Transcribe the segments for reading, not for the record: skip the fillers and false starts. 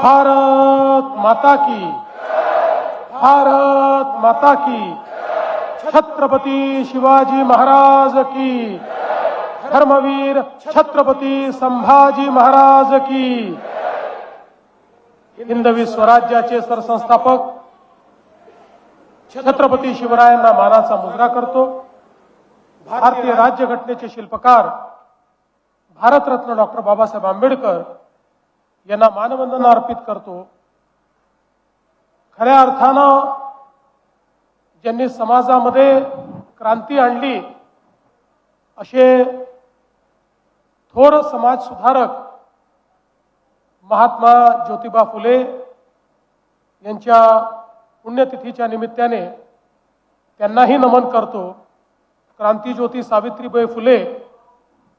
भारत माता की, भारत माता की, छत्रपती शिवाजी महाराज की, धर्मवीर छत्रपती संभाजी महाराज की। हिंदवी स्वराज्याचे सरसंस्थापक छत्रपती शिवरायांना मानाचा मुजरा करतो। भारतीय राज्यघटनेचे शिल्पकार भारतरत्न डॉक्टर बाबासाहेब आंबेडकर यांना मानवंदना अर्पित करतो। खऱ्या अर्थानं ज्यांनी समाजामध्ये क्रांती आणली असे थोर समाज सुधारक महात्मा ज्योतिबा फुले यांच्या पुण्यतिथीच्या निमित्ताने त्यांनाही नमन करतो। क्रांतीज्योती सावित्रीबाई फुले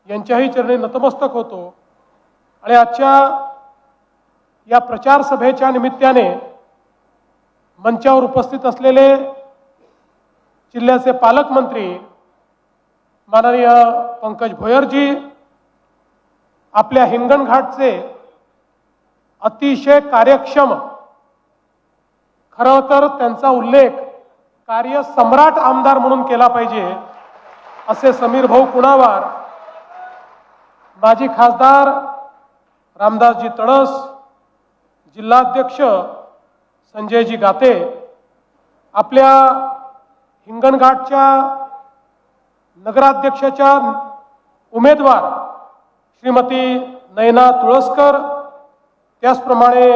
यांच्याही चरणी नतमस्तक होतो। आणि आजच्या या प्रचार सभेच्या निमित्ताने मंचावर उपस्थित असलेले जिल्ह्याचे पालकमंत्री माननीय पंकज भोयरजी आपल्या हिंगणघाटचे अतिशय कार्यक्षम, खरं तर त्यांचा उल्लेख कार्य सम्राट आमदार म्हणून केला पाहिजे असे समीर भाऊ कुणावार, माजी खासदार रामदासजी तडस, जिल्हाध्यक्ष संजयजी गाते, आपल्या हिंगणघाटच्या नगराध्यक्षाच्या उमेदवार श्रीमती नयना तुळसकर, त्याचप्रमाणे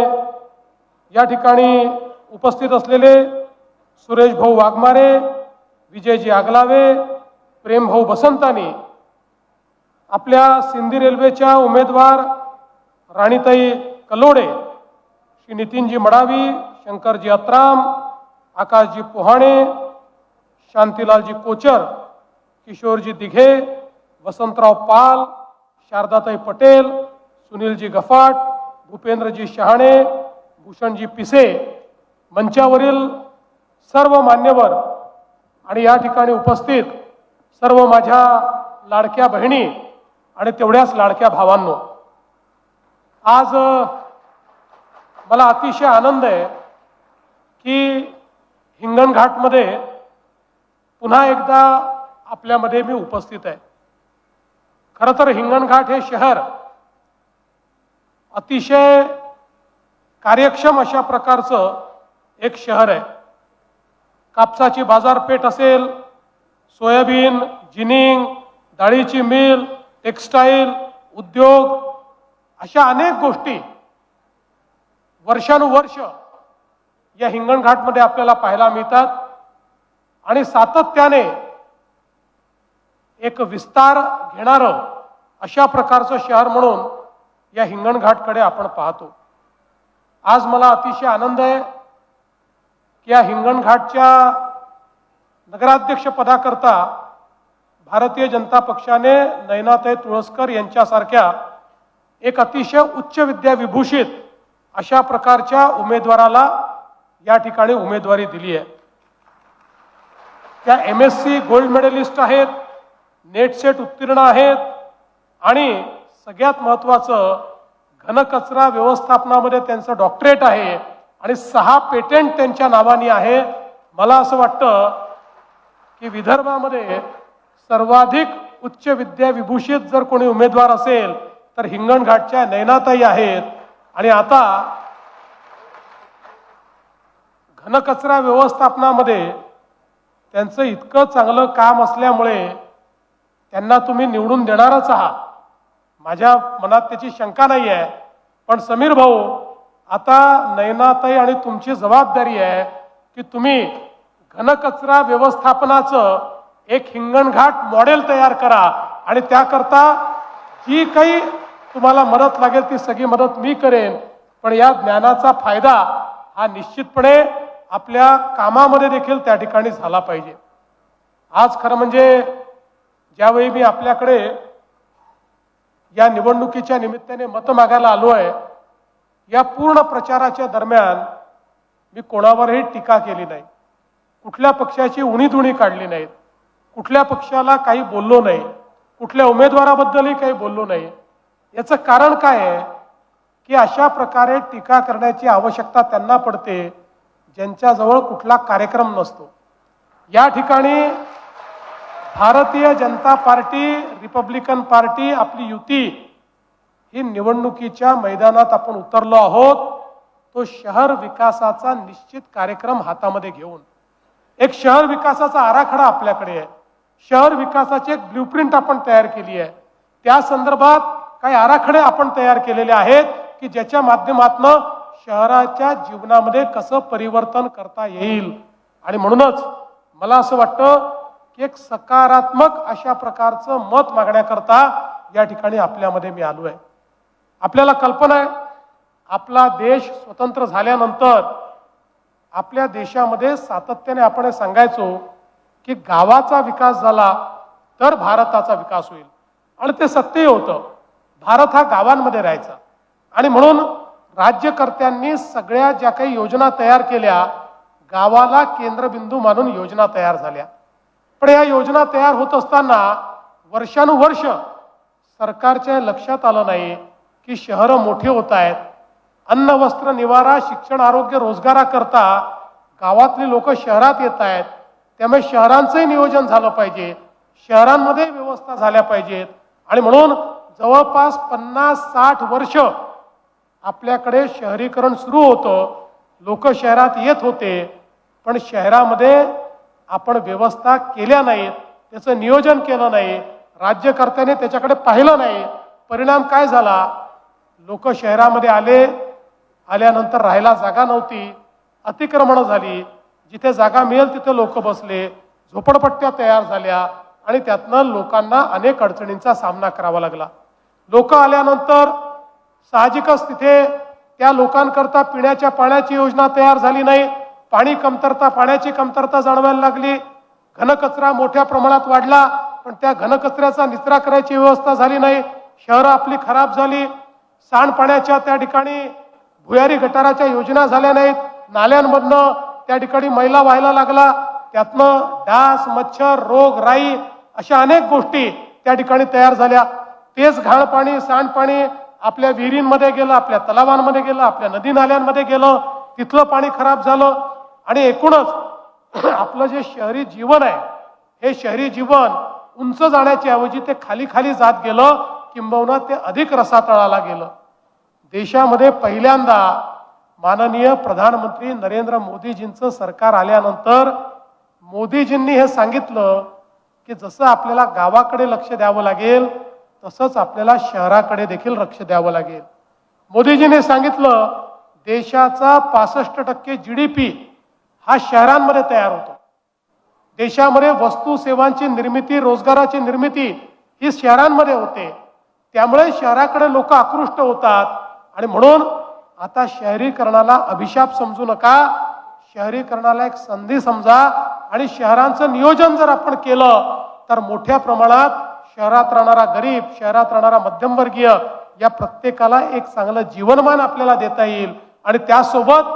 या ठिकाणी उपस्थित असलेले सुरेश भाऊ वाघमारे, विजयजी आगलावे, प्रेम भाऊ बसंतानी, आपल्या सिंधी रेल्वेच्या उमेदवार राणीताई कलोडे, श्री नितीनजी मडावी, शंकरजी अत्राम, आकाशजी पोहाणे, शांतीलालजी कोचर, किशोरजी दिघे, वसंतराव पाल, शारदाताई पटेल, सुनीलजी गफाट, भूपेंद्रजी शहाणे, भूषणजी पिसे, मंचावरील सर्व मान्यवर आणि या ठिकाणी उपस्थित सर्व माझ्या लाडक्या बहिणी आणि तेवढ्याच लाडक्या भावांनो, आज मला अतिशय आनंद आहे की हिंगणघाटमध्ये पुन्हा एकदा आपल्यामध्ये मी उपस्थित आहे। खरं तर हिंगणघाट हे शहर अतिशय कार्यक्षम अशा प्रकारचं एक शहर आहे। कापसाची बाजारपेठ असेल, सोयाबीन, जिनिंग, डाळीची मिल, टेक्स्टाईल उद्योग, अशा अनेक गोष्टी वर्षानुवर्ष या हिंगणघाटमध्ये आपल्याला पाहायला मिळतात आणि सातत्याने एक विस्तार घेणारं अशा प्रकारचं शहर म्हणून या हिंगणघाटकडे आपण पाहतो। आज मला अतिशय आनंद आहे की या हिंगणघाटच्या नगराध्यक्ष पदाकरता भारतीय जनता पक्षाने नयनाताई तुळसकर यांच्यासारख्या एक अतिशय उच्च विद्या विभूषित अशा प्रकारच्या उमेदवाराला या ठिकाणी उमेदवारी दिली आहे। त्या MSc गोल्ड मेडलिस्ट आहेत, नेट सेट उत्तीर्ण आहेत आणि सगळ्यात महत्त्वाचं घनकचरा व्यवस्थापनामध्ये त्यांचं डॉक्टरेट आहे आणि 6 पेटंट त्यांच्या नावाने आहे। मला असं वाटतं की विदर्भामध्ये सर्वाधिक उच्च विद्या विभूषित जर कोणी उमेदवार असेल तर हिंगणघाटच्या नयनाताई आहेत। आणि आता घनकचरा व्यवस्थापनामध्ये त्यांचं इतकं चांगलं काम असल्यामुळे त्यांना तुम्ही निवडून देणारच आहात, माझ्या मनात त्याची शंका नाही आहे। पण समीर भाऊ, आता नयनाताई आणि तुमची जबाबदारी आहे की तुम्ही घनकचरा व्यवस्थापनाचं एक हिंगणघाट मॉडेल तयार करा आणि त्याकरता जी काही तुम्हाला मदत लागेल ती सगळी मदत मी करेन। पण या ज्ञानाचा फायदा हा निश्चितपणे आपल्या कामामध्ये देखील त्या ठिकाणी झाला पाहिजे। आज खरं म्हणजे ज्यावेळी मी आपल्याकडे या निवडणुकीच्या निमित्ताने मत मागायला आलो आहे, या पूर्ण प्रचाराच्या दरम्यान मी कोणावरही टीका केली नाही, कुठल्या पक्षाची उणीधुणी काढली नाही, कुठल्या पक्षाला काही बोललो नाही, कुठल्या उमेदवाराबद्दलही काही बोललो नाही। याचं कारण काय आहे की अशा प्रकारे टीका करण्याची आवश्यकता त्यांना पडते ज्यांच्याजवळ कुठला कार्यक्रम नसतो। या ठिकाणी Bharatiya Janata party, Republican party, आपली युती ही निवडणुकीच्या मैदानात आपण उतरलो आहोत। तो शहर विकासाचा निश्चित कार्यक्रम हातामध्ये घेऊन एक शहर विकासाचा आराखडा आपल्याकडे आहे। शहर विकासाची एक ब्ल्यूप्रिंट आपण तयार केली आहे। त्या संदर्भात काही आराखडे आपण तयार केलेले आहेत की ज्याच्या माध्यमातून शहराच्या जीवनामध्ये कसं परिवर्तन करता येईल। आणि म्हणूनच मला असं वाटतं की एक सकारात्मक अशा प्रकारचं मत मागण्याकरता या ठिकाणी आपल्यामध्ये मी आलो आहे। आपल्याला कल्पना आहे, आपला देश स्वतंत्र झाल्यानंतर आपल्या देशामध्ये सातत्याने आपण सांगायचो की गावाचा विकास झाला तर भारताचा विकास होईल, आणि ते सत्य होतं। भारत हा गावांमध्ये राहायचा, आणि म्हणून राज्यकर्त्यांनी सगळ्या ज्या काही योजना तयार केल्या गावाला केंद्रबिंदू मानून योजना तयार झाल्या। पण या योजना तयार होत असताना वर्षानुवर्ष सरकारच्या लक्षात आलं नाही की शहरं मोठी होत आहेत। अन्न, वस्त्र, निवारा, शिक्षण, आरोग्य, रोजगाराकरता गावातली लोक शहरात येत आहेत। त्यामुळे शहरांचंही नियोजन झालं पाहिजे, शहरांमध्ये व्यवस्था झाल्या पाहिजेत। आणि म्हणून जवळपास 50-60 वर्ष आपल्याकडे शहरीकरण सुरू होतं। लोक शहरात येत होते, पण शहरामध्ये आपण व्यवस्था केल्या नाहीत, त्याचं नियोजन केलं नाही, राज्यकर्त्याने त्याच्याकडे पाहिलं नाही। परिणाम काय झाला? लोक शहरामध्ये आल्यानंतर राहायला जागा नव्हती, अतिक्रमणं झाली, जिथे जागा मिळेल तिथे लोक बसले, झोपडपट्ट्या तयार झाल्या, आणि त्यातनं लोकांना अनेक अडचणींचा सामना करावा लागला। लोक आल्यानंतर साहजिकच तिथे त्या लोकांकरता पिण्याच्या पाण्याची योजना तयार झाली नाही, पाण्याची कमतरता जाणवायला लागली, घनकचरा मोठ्या प्रमाणात वाढला, पण त्या घनकचऱ्याचा निचरा करायची व्यवस्था झाली नाही, शहरं आपली खराब झाली। सांडपाण्याच्या त्या ठिकाणी भुयारी गटाराच्या योजना झाल्या नाहीत, नाल्यांमधनं त्या ठिकाणी मैला व्हायला लागला, त्यातनं डास, मच्छर, रोग, राई अशा अनेक गोष्टी त्या ठिकाणी तयार झाल्या। तेच घाण पाणी, सांडपाणी आपल्या विहिरींमध्ये गेलं, आपल्या तलावांमध्ये गेलं, आपल्या नदी नाल्यांमध्ये गेलं, तिथलं पाणी खराब झालं। आणि एकूणच आपलं जे शहरी जीवन आहे, हे शहरी जीवन उंच जाण्याच्या ऐवजी ते खाली खाली जात गेलं, किंबहुना ते अधिक रसातळाला गेलं। देशामध्ये पहिल्यांदा माननीय प्रधानमंत्री नरेंद्र मोदीजींचं सरकार आल्यानंतर मोदीजींनी हे सांगितलं की जसं आपल्याला गावाकडे लक्ष द्यावं लागेल तसंच आपल्याला शहराकडे देखील लक्ष द्यावं लागेल। मोदीजींनी सांगितलं देशाचा 65% GDP हा शहरांमध्ये तयार होतो। देशामध्ये वस्तू सेवांची निर्मिती, रोजगाराची निर्मिती ही शहरांमध्ये होते, त्यामुळे शहराकडे लोक आकृष्ट होतात। आणि म्हणून आता शहरीकरणाला अभिशाप समजू नका, शहरीकरणाला एक संधी समजा, आणि शहरांचं नियोजन जर आपण केलं तर मोठ्या प्रमाणात शहरात राहणारा गरीब, शहरात राहणारा मध्यमवर्गीय या प्रत्येकाला एक चांगलं जीवनमान आपल्याला देता येईल, आणि त्यासोबत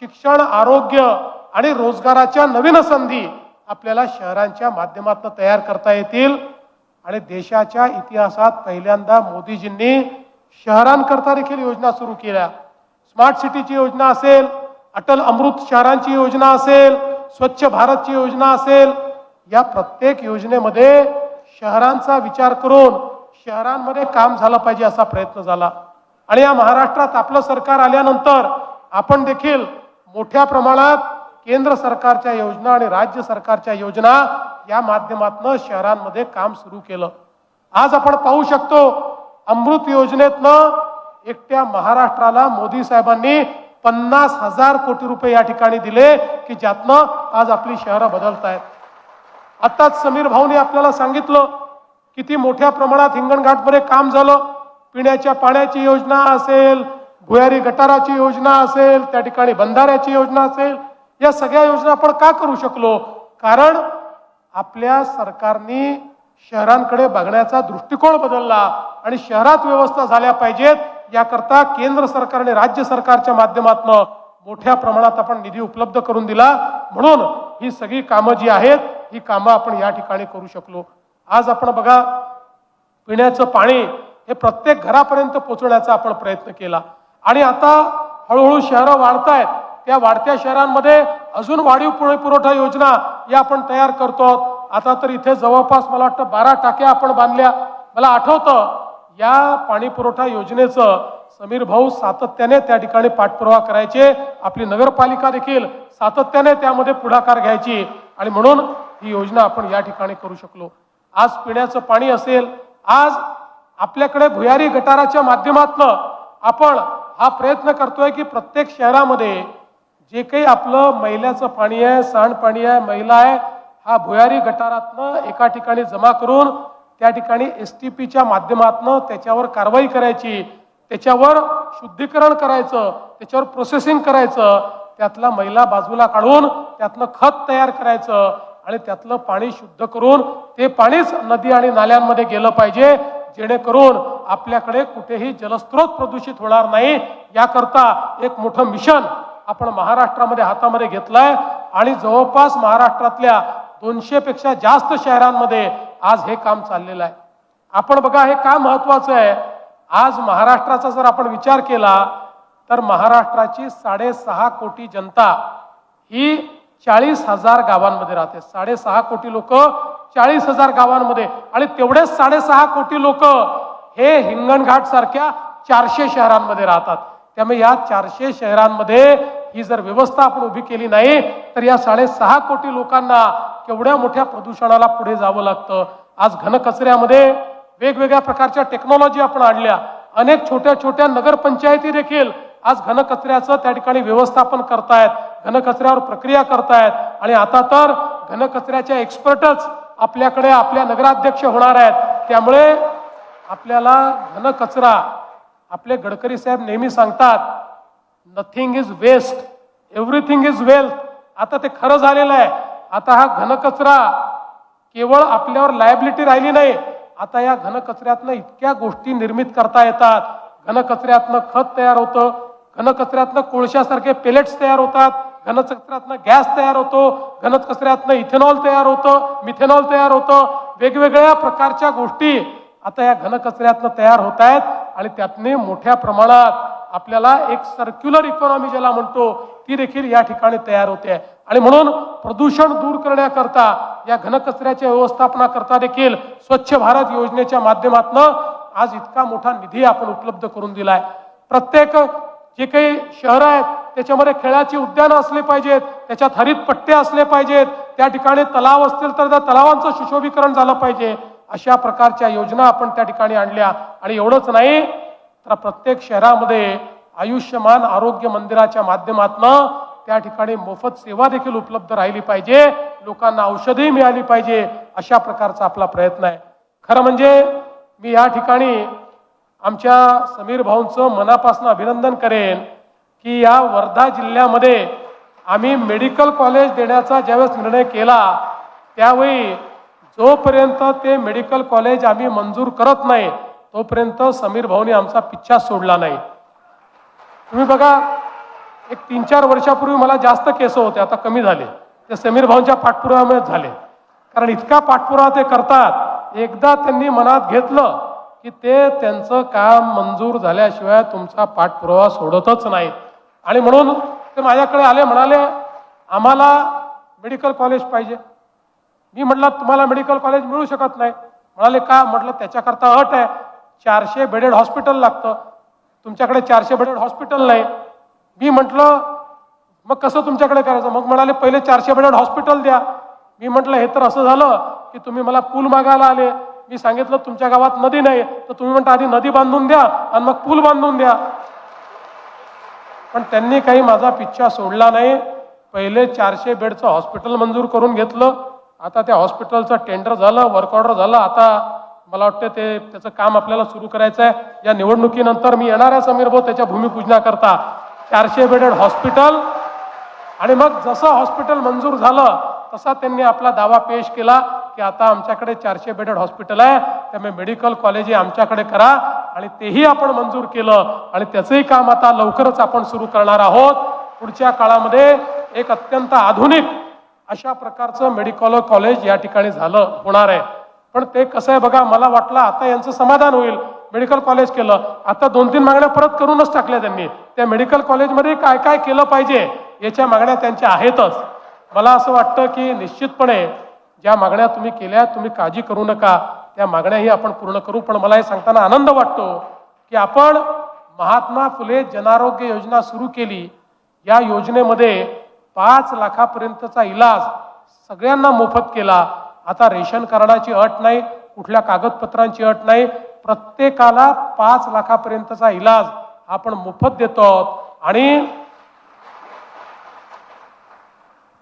शिक्षण, आरोग्य आणि रोजगाराच्या नवीन संधी आपल्याला शहरांच्या माध्यमातून तयार करता येतील। आणि देशाच्या इतिहासात पहिल्यांदा मोदीजींनी शहरांकरता देखील योजना सुरू केल्या। स्मार्ट सिटीची योजना असेल, अटल अमृत शहरांची योजना असेल, स्वच्छ भारतची योजना असेल, या प्रत्येक योजनेमध्ये शहरांचा विचार करून शहरांमध्ये काम झालं पाहिजे असा प्रयत्न झाला। आणि या महाराष्ट्रात आपलं सरकार आल्यानंतर आपण देखील मोठ्या प्रमाणात केंद्र सरकारच्या योजना आणि राज्य सरकारच्या योजना या माध्यमातून शहरांमध्ये काम सुरू केलं। आज आपण पाहू शकतो अमृत योजनेतनं एकट्या महाराष्ट्राला मोदी साहेबांनी 50,000 कोटी रुपये या ठिकाणी दिले की ज्यातनं आज आपली शहरं बदलत आहेत। आताच समीर भाऊनी आपल्याला सांगितलं किती मोठ्या प्रमाणात हिंगणघाटमध्ये काम झालं। पिण्याच्या पाण्याची योजना असेल, भुयारी गटाराची योजना असेल, त्या ठिकाणी बंधाऱ्याची योजना असेल, या सगळ्या योजना आपण का करू शकलो? कारण आपल्या सरकारने शहरांकडे बघण्याचा दृष्टिकोन बदलला आणि शहरात व्यवस्था झाल्या पाहिजेत याकरता केंद्र सरकार आणि राज्य सरकारच्या माध्यमातून मोठ्या प्रमाणात आपण निधी उपलब्ध करून दिला। म्हणून ही सगळी कामं जी आहेत ही कामं आपण या ठिकाणी करू शकलो। आज आपण बघा पिण्याचं पाणी हे प्रत्येक घरापर्यंत पोहोचवण्याचा आपण प्रयत्न केला। आणि आता हळूहळू शहरं वाढतायत, त्या वाढत्या शहरांमध्ये अजून वाढीव पुरवठा योजना या आपण तयार करतो. आता तर इथे जवळपास मला वाटतं 12 टाक्या आपण बांधल्या. मला आठवतं या पाणी पुरवठा योजनेचं समीर भाऊ सातत्याने त्या ठिकाणी पाठपुरावा करायचे. आपली नगरपालिका देखील सातत्याने त्यामध्ये पुढाकार घ्यायची आणि म्हणून ही योजना आपण या ठिकाणी करू शकलो. आज पिण्याचं पाणी असेल, आज आपल्याकडे भुयारी गटाराच्या माध्यमातून आपण हा प्रयत्न करतोय की प्रत्येक शहरामध्ये जे काही आपलं मैल्याचं पाणी आहे, सांडपाणी आहे, मैला आहे, हा भुयारी गटारातनं एका ठिकाणी जमा करून त्या ठिकाणी STPच्या माध्यमातून त्याच्यावर कारवाई करायची, त्याच्यावर शुद्धीकरण करायचं, त्याच्यावर प्रोसेसिंग करायचं, त्यातला मैला बाजूला काढून त्यातलं खत तयार करायचं आणि त्यातलं पाणी शुद्ध करून ते पाणीच नदी आणि नाल्यांमध्ये गेलं पाहिजे, जेणेकरून आपल्याकडे कुठेही जलस्रोत प्रदूषित होणार नाही. याकरता एक मोठं मिशन आपण महाराष्ट्रामध्ये हातामध्ये घेतलंय आणि जवळपास महाराष्ट्रातल्या 200 पेक्षा जास्त शहरांमध्ये आज हे काम चाललेलं आहे. आपण बघा, हे काम महत्वाचं आहे. आज महाराष्ट्राचा जर आपण विचार केला तर महाराष्ट्राची 6.5 कोटी जनता ही 40,000 गावांमध्ये राहते. 6.5 कोटी लोक 40,000 गावांमध्ये, आणि तेवढेच 6.5 कोटी लोक हे हिंगणघाट सारख्या 400 शहरांमध्ये राहतात. त्यामुळे या 400 शहरांमध्ये ही जर व्यवस्था आपण उभी केली नाही तर या 6.5 कोटी लोकांना केवढ्या मोठ्या प्रदूषणाला पुढे जावं लागतं. आज घनकचऱ्यामध्ये वेगवेगळ्या प्रकारच्या टेक्नॉलॉजी आपण आणल्या. अनेक छोट्या छोट्या नगरपंचायती देखील आज घनकचऱ्याचं त्या ठिकाणी व्यवस्थापन करतायत, घनकचऱ्यावर प्रक्रिया करतायत आणि आता तर घनकचऱ्याच्या एक्सपर्टच आपल्याकडे आपल्या नगराध्यक्ष होणार आहेत. त्यामुळे आपल्याला घनकचरा, आपले गडकरी साहेब नेहमी सांगतात, nothing is waste, everything is wealth. आता ते खरं झालेलं आहे. आता हा घनकचरा केवळ आपल्यावर लायबिलिटी राहिली नाही, आता या घनकचऱ्यातनं इतक्या गोष्टी निर्मित करता येतात. घनकचऱ्यातनं खत तयार होतं, घनकचऱ्यातनं कोळशासारखे पेलेट्स तयार होतात, घनकचऱ्यातनं गॅस तयार होतो, घनकचऱ्यातनं इथेनॉल तयार होतं, मिथेनॉल तयार होतं. वेगवेगळ्या प्रकारच्या गोष्टी आता या घनकचऱ्यातनं तयार होत आहेत आणि त्यातने मोठ्या प्रमाणात आपल्याला एक सर्क्युलर इकॉनॉमी ज्याला म्हणतो ती देखील या ठिकाणी तयार होते. आणि म्हणून प्रदूषण दूर करण्याकरता, या घनकचऱ्याच्या व्यवस्थापनाकरता देखील स्वच्छ भारत योजनेच्या माध्यमातून आज इतका मोठा निधी आपण उपलब्ध करून दिलाय. प्रत्येक जे काही शहर आहेत त्याच्यामध्ये खेळाची उद्यानं असले पाहिजेत, त्याच्यात हरित पट्टे असले पाहिजेत, त्या ठिकाणी तलाव असतील तर त्या तलावांचं सुशोभीकरण झालं पाहिजे. अशा प्रकारच्या योजना आपण त्या ठिकाणी आणल्या. आणि एवढंच नाही तर प्रत्येक शहरामध्ये आयुष्यमान आरोग्य मंदिराच्या माध्यमातून त्या ठिकाणी मोफत सेवा देखील उपलब्ध राहिली पाहिजे, लोकांना औषधही मिळाली पाहिजे, अशा प्रकारचा आपला प्रयत्न आहे. खरं म्हणजे मी या ठिकाणी आमच्या समीर भाऊंचं मनापासून अभिनंदन करेन की या वर्धा जिल्ह्यामध्ये आम्ही मेडिकल कॉलेज देण्याचा ज्यावेळेस निर्णय केला त्यावेळी जोपर्यंत ते मेडिकल कॉलेज आम्ही मंजूर करत नाही तोपर्यंत समीर भाऊंनी आमचा पिच्छा सोडला नाही. तुम्ही बघा, एक 3-4 वर्षापूर्वी मला जास्त केस होते, आता कमी झाले. ते समीर भाऊंच्या पाठपुराव्यामुळे झाले, कारण इतका पाठपुरावा ते करतात. एकदा त्यांनी मनात घेतलं की ते त्यांचं काम मंजूर झाल्याशिवाय तुमचा पाठपुरावा सोडतच नाहीत. आणि म्हणून ते माझ्याकडे आले, म्हणाले आम्हाला मेडिकल कॉलेज पाहिजे. मी म्हटलं तुम्हाला मेडिकल कॉलेज मिळू शकत नाही. म्हणाले का? म्हटलं त्याच्याकरता अट आहे, 400 बेडेड हॉस्पिटल लागतं, तुमच्याकडे 400 बेडेड हॉस्पिटल नाही. मी म्हटलं मग कसं तुमच्याकडे करायचं? मग म्हणाले पहिले 400 बेडेड हॉस्पिटल द्या. मी म्हटलं हे तर असं झालं की तुम्ही मला पूल मागायला आले. मी सांगितलं तुमच्या गावात नदी नाही, तर तुम्ही म्हणता आधी नदी बांधून द्या आणि मग पूल बांधून द्या. पण त्यांनी काही माझा पिच्छा सोडला नाही. पहिले 400 बेडचं हॉस्पिटल मंजूर करून घेतलं. आता त्या हॉस्पिटलचं टेंडर झालं, वर्क ऑर्डर झालं. आता मला वाटतं त्याचं काम आपल्याला सुरू करायचं आहे. या निवडणुकीनंतर मी येणार आहे समीर भाऊ त्याच्या भूमिपूजनाकरता. 400 बेडेड हॉस्पिटल. आणि मग जसं हॉस्पिटल मंजूर झालं तसा त्यांनी आपला दावा पेश केला की आता आमच्याकडे 400 बेडेड हॉस्पिटल आहे, त्यामुळे मेडिकल कॉलेज आमच्याकडे करा. आणि तेही आपण मंजूर केलं आणि त्याचंही काम आता लवकरच आपण सुरू करणार आहोत. पुढच्या काळामध्ये एक अत्यंत आधुनिक अशा प्रकारचं मेडिकल कॉलेज या ठिकाणी होणार आहे. पण ते कसं आहे बघा, मला वाटलं आता यांचं समाधान होईल. मेडिकल कॉलेज केलं. आता 2-3 मागण्या परत करूनच टाकल्या त्यांनी. त्या मेडिकल कॉलेजमध्ये काय काय केलं पाहिजे याच्या मागण्या त्यांच्या आहेतच. मला असं वाटतं की निश्चितपणे ज्या मागण्या तुम्ही केल्या, तुम्ही काळजी करू नका, त्या मागण्याही आपण पूर्ण करू. पण मला हे सांगताना आनंद वाटतो की आपण महात्मा फुले जनआरोग्य योजना सुरू केली. या योजनेमध्ये 5 लाखापर्यंतचा इलाज सगळ्यांना मोफत केला. आता रेशन कार्डाची अट नाही, कुठल्या कागदपत्रांची अट नाही, प्रत्येकाला 5 लाखापर्यंतचा इलाज आपण मोफत देतो. आणि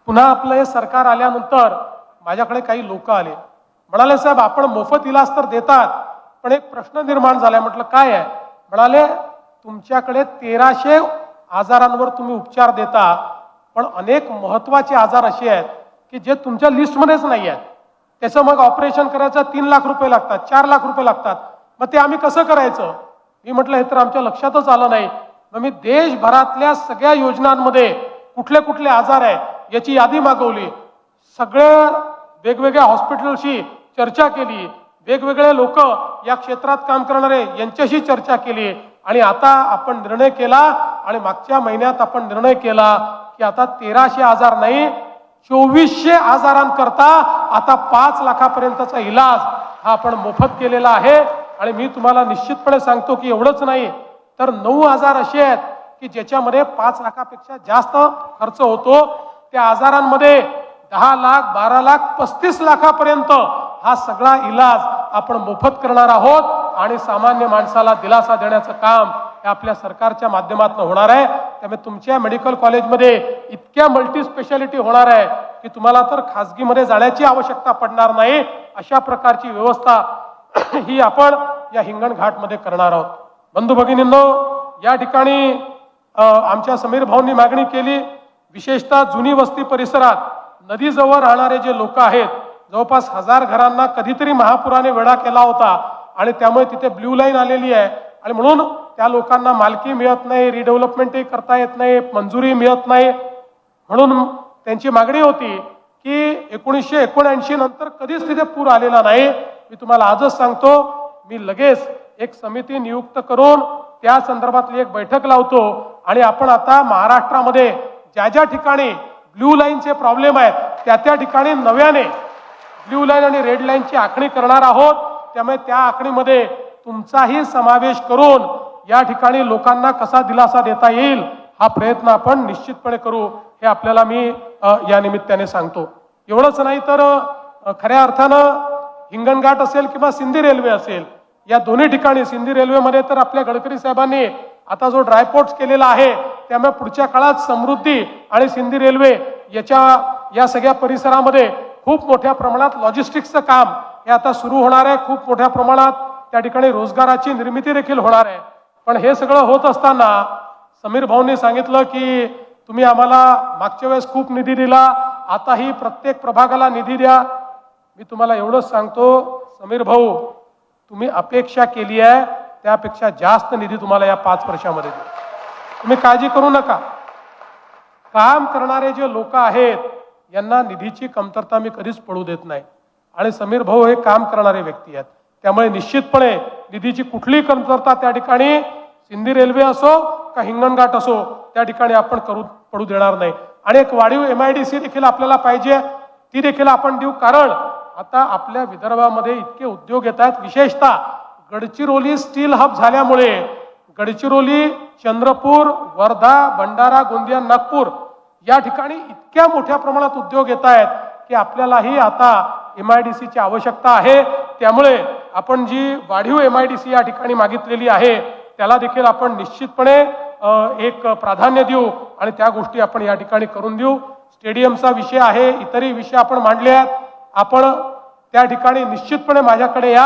पुन्हा आपलं हे सरकार आल्यानंतर माझ्याकडे काही लोक आले, म्हणाले साहेब आपण मोफत इलाज तर देतात, पण एक प्रश्न निर्माण झालाय. म्हटलं काय आहे? म्हणाले तुमच्याकडे 1300 आजारांवर तुम्ही उपचार देता, पण अनेक महत्वाचे आजार असे आहेत की जे तुमच्या लिस्टमध्येच नाही आहेत. त्याचं मग ऑपरेशन करायचं 3 लाख रुपये लागतात, 4 लाख रुपये लागतात. मग ते आम्ही कसं करायचं? मी म्हटलं हे तर आमच्या लक्षातच आलं नाही. मग मी देशभरातल्या सगळ्या योजनांमध्ये कुठले कुठले आजार आहे याची यादी मागवली. सगळ्या वेगवेगळ्या हॉस्पिटलशी चर्चा केली, वेगवेगळे लोक या क्षेत्रात काम करणारे यांच्याशी चर्चा केली. आणि आता आपण निर्णय केला आणि मागच्या महिन्यात आपण निर्णय केला की आता 1300 आजार नाही, 2400 आजारांकरता आता 5 लाखापर्यंतचा इलाज हा आपण मोफत केलेला आहे. आणि मी तुम्हाला निश्चितपणे सांगतो की एवढंच नाही तर 9 आजार असे आहेत की ज्याच्यामध्ये 5 लाखापेक्षा जास्त खर्च होतो. त्या आजारांमध्ये 10 लाख, 12 लाख, 35 लाखापर्यंत हा सगळा इलाज आपण मोफत करणार आहोत. आणि सामान्य माणसाला दिलासा देण्याचं काम हे आपल्या सरकारच्या माध्यमातून होणार आहे. त्यामुळे तुमच्या मेडिकल कॉलेजमध्ये इतक्या मल्टी स्पेशालिटी होणार आहे की तुम्हाला तर खासगीमध्ये जाण्याची आवश्यकता पडणार नाही. अशा प्रकारची व्यवस्था ही आपण या हिंगणघाटमध्ये करणार आहोत. बंधू भगिनींनो, या ठिकाणी आमच्या समीर भाऊंनी मागणी केली, विशेषतः जुनी वस्ती परिसरात नदीजवळ राहणारे जे लोक आहेत, जवळपास 1000 घरांना कधीतरी महापुराने वेढा केला होता आणि त्यामुळे तिथे ब्ल्यू लाईन आलेली आहे आणि म्हणून त्या लोकांना मालकी मिळत नाही, रिडेव्हलपमेंटही करता येत नाही, मंजुरी मिळत नाही. म्हणून त्यांची मागणी होती की 1979 नंतर कधीच तिथे पूर आलेला नाही. मी तुम्हाला आजच सांगतो, मी लगेच एक समिती नियुक्त करून त्या संदर्भातली एक बैठक लावतो आणि आपण आता महाराष्ट्रामध्ये ज्या ज्या ठिकाणी ब्ल्यू लाईनचे प्रॉब्लेम आहेत त्या ठिकाणी नव्याने ब्ल्यू लाईन आणि रेड लाईनची आखणी करणार आहोत. त्यामुळे त्या आखणीमध्ये तुमचाही समावेश करून या ठिकाणी लोकांना कसा दिलासा देता येईल हा प्रयत्न आपण निश्चितपणे करू, हे आपल्याला मी या निमित्ताने सांगतो. एवढंच नाही तर खऱ्या अर्थानं हिंगणघाट असेल किंवा सिंधी रेल्वे असेल, या दोन्ही ठिकाणी सिंधी रेल्वेमध्ये तर आपल्या गडकरी साहेबांनी आता जो ड्रायपोर्ट्स केलेला आहे त्यामुळे पुढच्या काळात समृद्धी आणि सिंधी रेल्वे या सगळ्या परिसरामध्ये खूप मोठ्या प्रमाणात लॉजिस्टिक्सचं काम हे आता सुरू होणार आहे. खूप मोठ्या प्रमाणात त्या ठिकाणी रोजगाराची निर्मिती देखील होणार आहे. पण हे सगळं होत असताना समीर भाऊंनी सांगितलं की तुम्ही आम्हाला मागच्या वेळेस खूप निधी दिला, आताही प्रत्येक प्रभागाला निधी द्या. मी तुम्हाला एवढंच सांगतो समीर भाऊ, तुम्ही अपेक्षा केली आहे त्यापेक्षा जास्त निधी तुम्हाला या 5 वर्षामध्ये देऊ. तुम्ही काळजी करू नका. काम करणारे जे लोक आहेत यांना निधीची कमतरता मी कधीच पडू देत नाही आणि समीर भाऊ हे काम करणारे व्यक्ती आहेत. त्यामुळे निश्चितपणे निधीची कुठलीही कमतरता त्या ठिकाणी सिंधी रेल्वे असो का हिंगणघाट असो त्या ठिकाणी आपण पडू देणार नाही. आणि एक वाढीव MIDC देखील आपल्याला पाहिजे, ती देखील आपण देऊ. कारण आता आपल्या विदर्भामध्ये इतके उद्योग येत आहेत, विशेषतः गडचिरोली स्टील हब झाल्यामुळे गडचिरोली, चंद्रपूर, वर्धा, भंडारा, गोंदिया, नागपूर या ठिकाणी इतक्या मोठ्या प्रमाणात उद्योग येत आहेत की आपल्यालाही आता MIDCची आवश्यकता आहे. त्यामुळे आपण जी वाढीव MIDC या ठिकाणी मागितलेली आहे त्याला देखील आपण निश्चितपणे एक प्राधान्य देऊ आणि त्या गोष्टी आपण या ठिकाणी करून देऊ. स्टेडियमचा विषय आहे, इतरही विषय आपण मांडले आहेत. आपण त्या ठिकाणी निश्चितपणे माझ्याकडे या,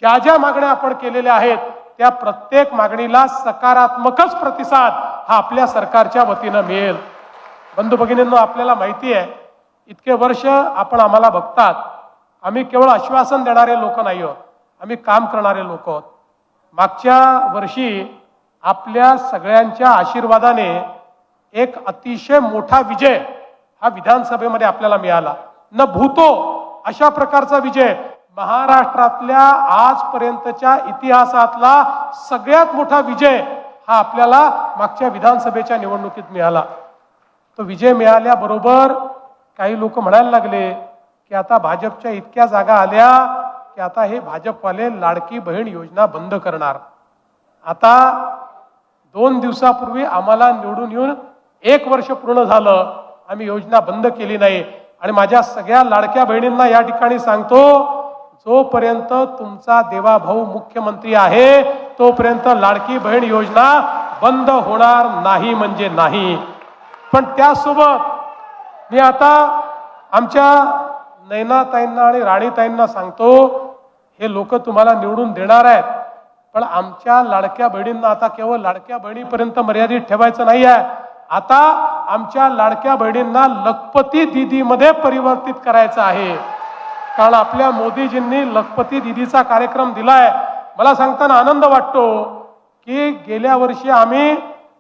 ज्या ज्या मागण्या आपण केलेल्या आहेत त्या प्रत्येक मागणीला सकारात्मकच प्रतिसाद हा आपल्या सरकारच्या वतीनं मिळेल. बंधू भगिनींनो, आपल्याला माहिती आहे इतके वर्ष आपण आम्हाला बघतात, आम्ही केवळ आश्वासन देणारे लोक नाही आहोत, आम्ही काम करणारे लोक आहोत. मागच्या वर्षी आपल्या सगळ्यांच्या आशीर्वादाने एक अतिशय मोठा विजय हा विधानसभेमध्ये आपल्याला मिळाला. न भूतो अशा प्रकारचा विजय महाराष्ट्रातल्या आजपर्यंतच्या इतिहासातला सगळ्यात मोठा विजय हा आपल्याला मागच्या विधानसभेच्या निवडणुकीत मिळाला. तो विजय मिळाल्याबरोबर काही लोक म्हणायला लागले की आता भाजपच्या इतक्या जागा आल्या की आता हे भाजपवाले लाडकी बहीण योजना बंद करणार. आता 2 दिवसापूर्वी आम्हाला निवडून येऊन 1 वर्ष पूर्ण झालं, आम्ही योजना बंद केली नाही. आणि माझ्या सगळ्या लाडक्या बहिणींना या ठिकाणी सांगतो, जोपर्यंत तुमचा देवाभाऊ मुख्यमंत्री आहे तोपर्यंत लाडकी बहीण योजना बंद होणार नाही म्हणजे नाही. पण त्यासोबत मी आता आमच्या नैनाताईंना आणि राणीताईंना सांगतो, हे लोक तुम्हाला निवडून देणार आहेत, पण आमच्या लाडक्या बहिणींना आता केवळ लाडक्या बहिणीपर्यंत मर्यादित ठेवायचं नाही आहे. आता आमच्या लाडक्या बहिणींना लखपती दीदीमध्ये परिवर्तित करायचं आहे. कारण आपल्या मोदीजींनी लखपती दीदीचा कार्यक्रम दिलाय. मला सांगताना आनंद वाटतो की गेल्या वर्षी आम्ही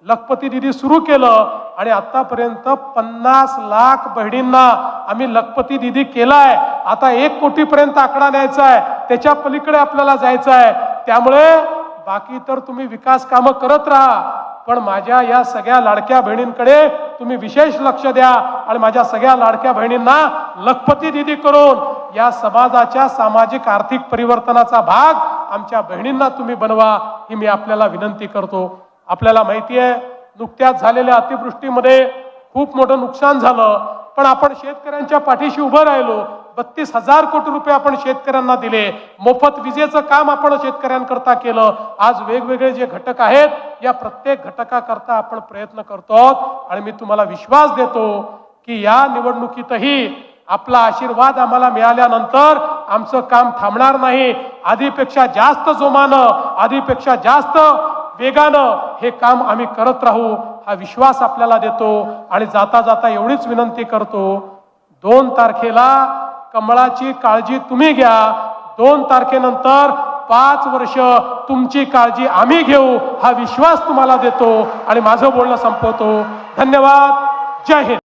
लखपती दीदी सुरू केलं आणि आतापर्यंत 50 लाख बहिणींना आम्ही लखपती दीदी केलाय. आता 1 कोटीपर्यंत आकडा न्यायचा आहे, त्याच्या पलीकडे आपल्याला जायचं आहे. त्यामुळे बाकी तर तुम्ही विकास कामं करत राहा, पण माझ्या या सगळ्या लाडक्या बहिणींकडे तुम्ही विशेष लक्ष द्या आणि माझ्या सगळ्या लाडक्या बहिणींना लखपती दीदी करून या समाजाच्या सामाजिक आर्थिक परिवर्तनाचा भाग आमच्या बहिणींना तुम्ही बनवा, ही मी आपल्याला विनंती करतो. आपल्याला माहिती आहे, नुकत्याच झालेल्या अतिवृष्टीमध्ये खूप मोठं नुकसान झालं, पण आपण शेतकऱ्यांच्या पाठीशी उभं राहिलो. 32,000 कोटी रुपये आपण शेतकऱ्यांना दिले. मोफत विजेचं काम आपण शेतकऱ्यांकरता केलं. आज वेगवेगळे जे घटक आहेत, या प्रत्येक घटकाकरता आपण प्रयत्न करतो आहोत. आणि मी तुम्हाला विश्वास देतो की या निवडणुकीतही आपला आशीर्वाद आम्हाला मिळाल्यानंतर आमचं काम थांबणार नाही. आधीपेक्षा जास्त जोमानं, आधीपेक्षा जास्त वेगानं हे काम आम्ही करत राहू, हा विश्वास आपल्याला देतो. आणि जाता जाता एवढीच विनंती करतो, 2 तारखेला कमळाची काळजी तुम्ही घ्या. 2 तारखेनंतर 5 वर्ष तुमची काळजी आम्ही घेऊ, हा विश्वास तुम्हाला देतो. आणि माझं बोलणं संपवतो. धन्यवाद. जय हिंद.